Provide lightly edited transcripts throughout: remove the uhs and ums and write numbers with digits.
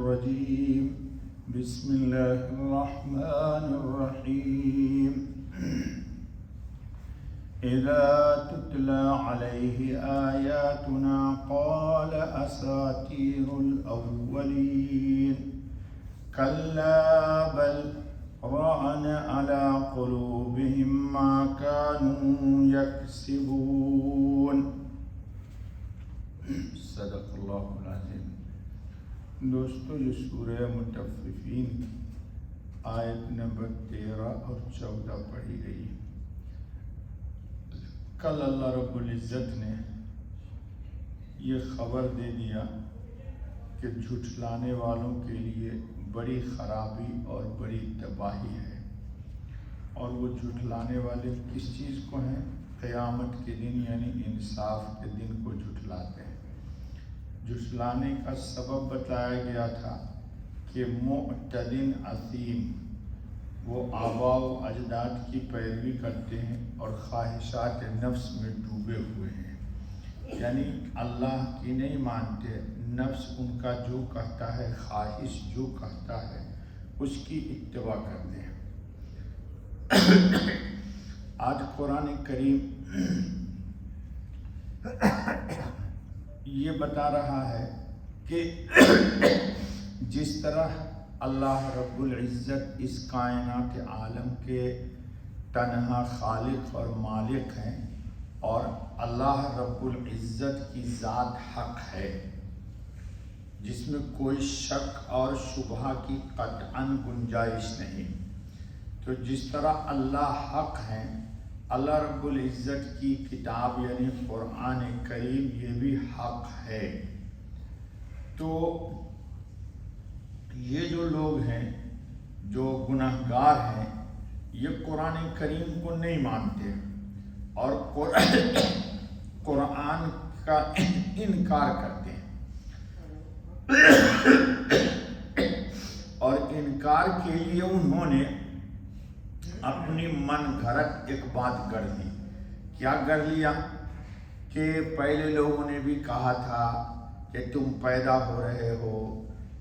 الرجيم بسم الله الرحمن الرحيم إذا تتلى عليه آياتنا قال أساطير الأولين كلا بل ران على قلوبهم ما كانوا يكسبون صدق اللہ العظیم۔ دوستو، یہ سورہ مطففین کی آیت نمبر 13 اور 14 پڑھی گئی۔ کل اللہ رب العزت نے یہ خبر دے دیا کہ جھٹلانے والوں کے لیے بڑی خرابی اور بڑی تباہی ہے، اور وہ جھٹلانے والے کس چیز کو ہیں؟ قیامت کے دن، یعنی انصاف کے دن کو جھٹلاتے ہیں۔ جھٹلانے کا سبب بتایا گیا تھا کہ معتدن عظیم، وہ آباء و اجداد کی پیروی کرتے ہیں اور خواہشات نفس میں ڈوبے ہوئے ہیں، یعنی اللہ کی نہیں مانتے، نفس ان کا جو کہتا ہے، خواہش جو کہتا ہے اس کی اتباع کرتے ہیں۔ آج قرآن کریم یہ بتا رہا ہے کہ جس طرح اللہ رب العزت اس کائنات عالم کے تنہا خالق اور مالک ہیں، اور اللہ رب العزت کی ذات حق ہے جس میں کوئی شک اور شبہ کی قطعاً گنجائش نہیں۔ تو جس طرح اللہ حق ہیں، اللہ رب العزت کی کتاب یعنی قرآن کریم یہ بھی حق ہے۔ تو یہ جو لوگ ہیں جو گنہگار ہیں، یہ قرآن کریم کو نہیں مانتے اور قرآن کا انکار کرتے ہیں، اور انکار کے لیے انہوں نے اپنی من گھڑت ایک بات گڑھ لی۔ کیا گڑھ لیا؟ کہ پہلے لوگوں نے بھی کہا تھا کہ تم پیدا ہو رہے ہو،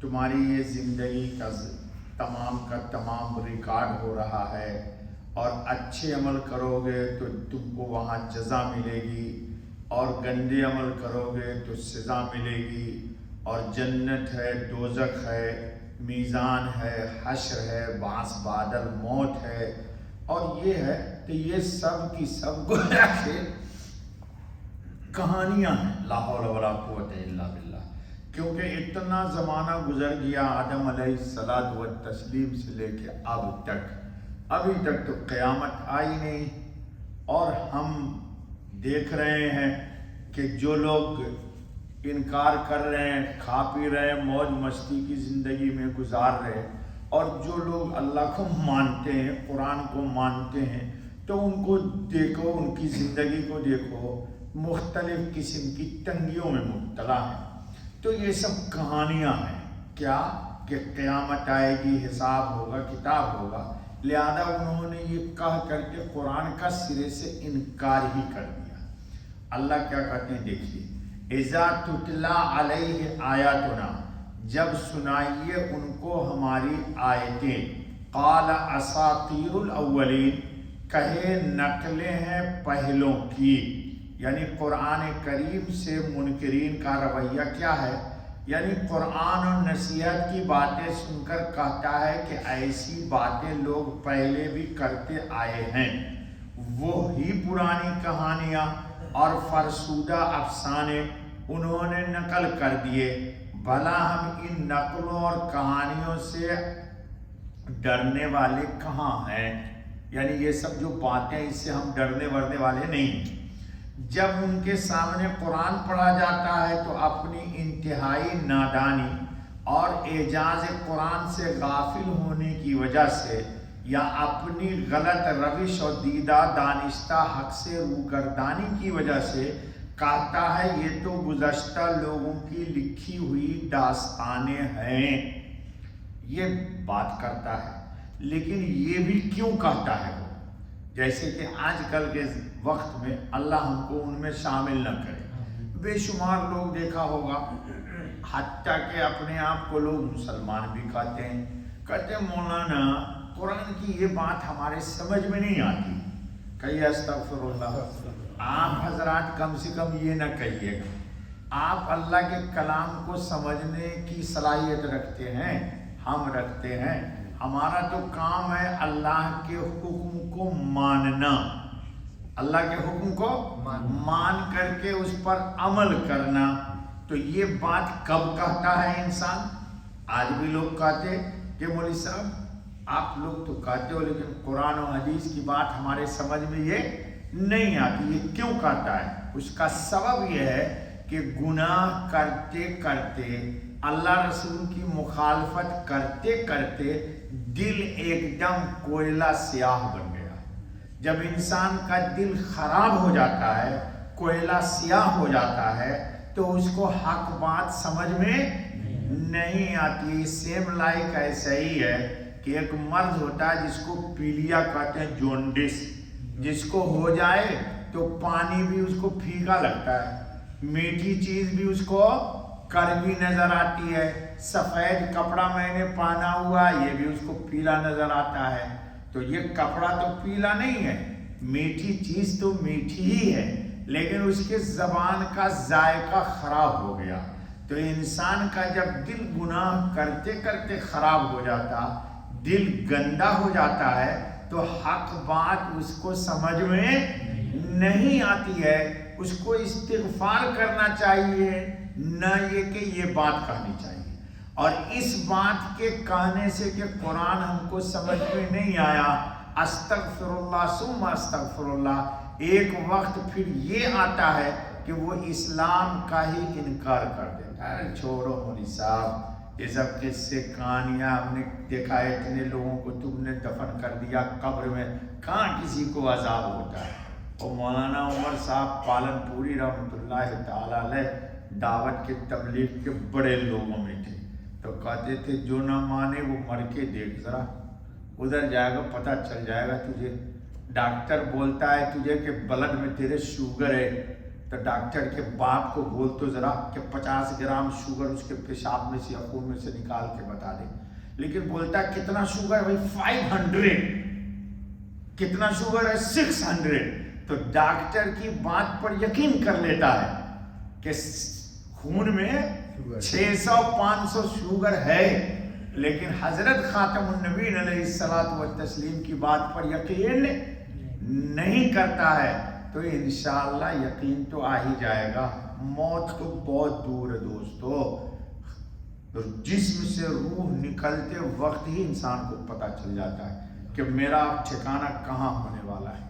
تمہاری یہ زندگی کا تمام ریکارڈ ہو رہا ہے، اور اچھے عمل کرو گے تو تم کو وہاں جزا ملے گی، اور گندے عمل کرو گے تو سزا ملے گی، اور جنت ہے، دوزخ ہے، میزان ہے، حشر ہے، بعث بعد الموت ہے، اور یہ ہے کہ یہ سب کی سب گویا کہ کہانیاں ہیں، لا حول ولا قوت الا باللہ، کیونکہ اتنا زمانہ گزر گیا آدم علیہ الصلوۃ والتسلیم سے لے کے اب تک، ابھی تک تو قیامت آئی نہیں، اور ہم دیکھ رہے ہیں کہ جو لوگ انکار کر رہے ہیں، کھا پی رہے ہیں، موج مستی کی زندگی میں گزار رہے ہیں، اور جو لوگ اللہ کو مانتے ہیں، قرآن کو مانتے ہیں، تو ان کو دیکھو، ان کی زندگی کو دیکھو، مختلف قسم کی تنگیوں میں مبتلا ہیں۔ تو یہ سب کہانیاں ہیں، کیا کہ قیامت آئے گی، حساب ہوگا، کتاب ہوگا، لہذا انہوں نے یہ کہہ کر کے قرآن کا سرے سے انکار ہی کر دیا۔ اللہ کیا کہتے ہیں، دیکھیے، اذا تتلا علیہ آیاتنا، جب سنائیے ان کو ہماری آیتیں، قال اساطیر الاولین، کہے نقلیں ہیں پہلوں کی، یعنی قرآن کریم سے منکرین کا رویہ کیا ہے؟ یعنی قرآن اور نصیحت کی باتیں سن کر کہتا ہے کہ ایسی باتیں لوگ پہلے بھی کرتے آئے ہیں، وہی پرانی کہانیاں اور فرسودہ افسانے انہوں نے نقل کر دیے۔ بھلا ہم ان نقلوں اور کہانیوں سے ڈرنے والے کہاں ہیں؟ یعنی یہ سب جو باتیں، اس سے ہم ڈرنے ورنے والے نہیں۔ جب ان کے سامنے قرآن پڑھا جاتا ہے تو اپنی انتہائی نادانی اور اعجاز قرآن سے غافل ہونے کی وجہ سے، یا اپنی غلط روش اور دیدہ دانستہ حق سے روگردانی کی وجہ سے کہتا ہے یہ تو گزشتہ لوگوں کی لکھی ہوئی داستانیں ہیں، یہ بات کرتا ہے۔ لیکن یہ بھی کیوں کہتا ہے وہ؟ جیسے کہ آج کل کے وقت میں اللہ ہم کو ان میں شامل نہ کرے، بے شمار لوگ دیکھا ہوگا حتیٰ کہ اپنے آپ کو لوگ مسلمان بھی کہتے ہیں، کہتے ہیں مولانا قرآن کی یہ بات ہمارے سمجھ میں نہیں آتی. کہیے استغفر اللہ. آپ حضرات کم سے کم یہ نہ کہیے گا. آپ اللہ کے کلام کو سمجھنے کی صلاحیت رکھتے ہیں، ہم رکھتے ہیں. ہمارا تو کام ہے اللہ کے حکم کو ماننا، اللہ کے حکم کو مان کر کے اس پر عمل کرنا. تو یہ بات کب کہتا ہے انسان؟ آج بھی لوگ کہتے کہ مولوی صاحب آپ لوگ تو کہتے ہو لیکن قرآن و حدیث کی بات ہمارے سمجھ میں یہ نہیں آتی. یہ کیوں کہتا ہے؟ اس کا سبب یہ ہے کہ گناہ کرتے کرتے، اللہ رسول کی مخالفت کرتے کرتے دل ایک دم کوئلہ سیاہ بن گیا. جب انسان کا دل خراب ہو جاتا ہے، کوئلہ سیاہ ہو جاتا ہے، تو اس کو حق بات سمجھ میں نہیں آتی. سیم لائک ایسا ہی ہے کہ ایک مرض ہوتا ہے جس کو پیلیا کہتے ہیں، جونڈس. جس کو ہو جائے تو پانی بھی اس کو پھیکا لگتا ہے، میٹھی چیز بھی اس کو کڑوی نظر آتی ہے، سفید کپڑا میں نے پہنا ہوا یہ بھی اس کو پیلا نظر آتا ہے. تو یہ کپڑا تو پیلا نہیں ہے، میٹھی چیز تو میٹھی ہی ہے، لیکن اس کے زبان کا ذائقہ خراب ہو گیا. تو انسان کا جب دل گناہ کرتے کرتے خراب ہو جاتا، دل گندا ہو جاتا ہے، تو حق بات اس کو سمجھ میں نہیں آتی ہے. اس کو استغفار کرنا چاہیے، نہ یہ کہ یہ بات کہنی چاہیے. اور اس بات کے کہنے سے کہ قرآن ہم کو سمجھ میں نہیں آیا، استغفر اللہ ثم استغفر اللہ، ایک وقت پھر یہ آتا ہے کہ وہ اسلام کا ہی انکار کر دیتا ہے. چھوڑو مولوی صاحب، یہ سب قصے کہانیاں ہم نے دیکھا ہے، اتنے لوگوں کو تم نے دفن کر دیا قبر میں، کہاں کسی کو عذاب ہوتا ہے. اور مولانا عمر صاحب پالن پوری رحمۃ اللہ تعالیٰ علیہ دعوت کے تبلیغ کے بڑے لوگوں میں تھے. تو کہتے تھے جو نہ مانے وہ مر کے دیکھ ذرا، ادھر جائے گا پتہ چل جائے گا تجھے. ڈاکٹر بولتا ہے تجھے کہ بلڈ میں تیرے شوگر ہے، تو ڈاکٹر کے باپ کو بول تو ذرا کہ 50 گرام شوگر اس کے پیشاب میں سے یا خون میں سے نکال کے بتا دے. لیکن بولتا ہے کتنا شوگر ہے بھائی؟ 500. کتنا شوگر ہے؟ 600. تو ڈاکٹر کی بات پر یقین کر لیتا ہے کہ خون میں 600-500 شوگر ہے، لیکن حضرت خاتم النبیین علیہ الصلوۃ والتسلیم کی بات پر یقین نہیں کرتا ہے. تو انشاءاللہ یقین تو آ ہی جائے گا. موت تو بہت دور ہے دوستو. جسم سے روح نکلتے وقت ہی انسان کو پتہ چل جاتا ہے کہ میرا ٹھکانہ کہاں ہونے والا ہے،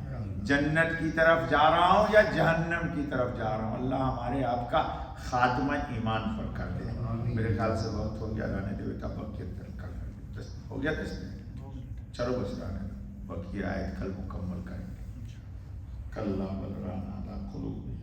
جنت کی طرف جا رہا ہوں یا جہنم کی طرف جا رہا ہوں. اللہ ہمارے آپ کا خاتمہ ایمان پر کر دے. میرے خیال سے وقت ہو گیا، رہنے دے بیٹا بقیت کل ہو گیا تسلیم. چلو بس رہنے دو، بقیہ آیت کل مکمل کریں گے. کلا بل ران علی قلوبہم